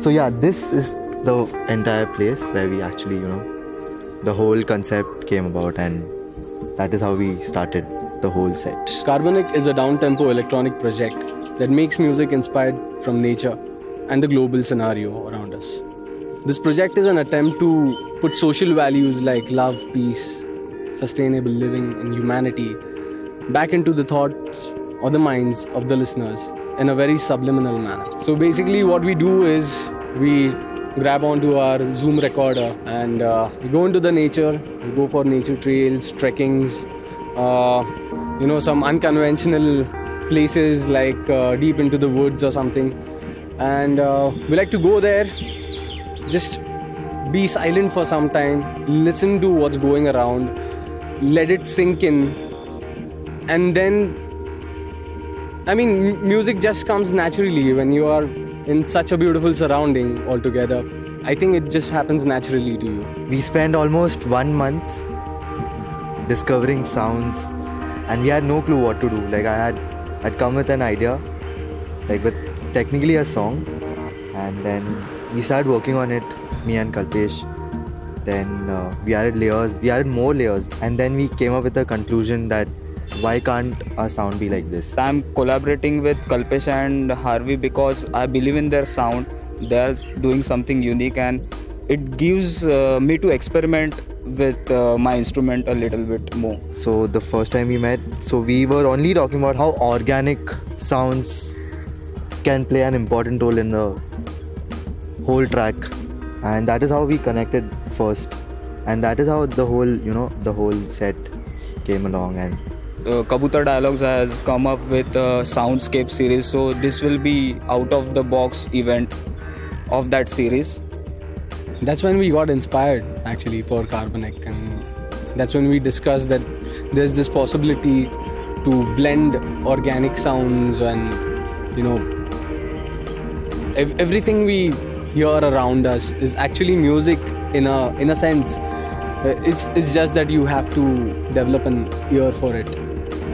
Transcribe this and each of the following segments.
So yeah, this is the entire place where we actually, the whole concept came about, and that is how we started the whole set. Carbonic is a down-tempo electronic project that makes music inspired from nature and the global scenario around us. This project is an attempt to put social values like love, peace, sustainable living, and humanity back into the thoughts or the minds of the listeners in a very subliminal manner. So basically what we do is we grab onto our Zoom recorder and we go into the nature, we go for nature trails, trekkings, some unconventional places like deep into the woods or something. And we like to go there, just be silent for some time, listen to what's going around, let it sink in, and then music just comes naturally when you are in such a beautiful surrounding altogether. I think it just happens naturally to you. We spent almost 1 month discovering sounds, and we had no clue what to do. Like I'd come with an idea, like with technically a song, and then we started working on it, me and Kalpesh. Then we added layers, we added more layers, and then we came up with the conclusion that why can't our sound be like this? I'm collaborating with Kalpesh and Harvey because I believe in their sound. They are doing something unique, and it gives me to experiment with my instrument a little bit more. So the first time we met, so we were only talking about how organic sounds can play an important role in the whole track, and that is how we connected first, and that is how the whole set came along. And Kabutar Dialogues has come up with a soundscape series, so this will be out of the box event of that series. That's when we got inspired actually for Carbonic, and that's when we discussed that there's this possibility to blend organic sounds and everything we hear around us is actually music in a sense. It's just that you have to develop an ear for it,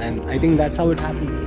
and I think that's how it happens.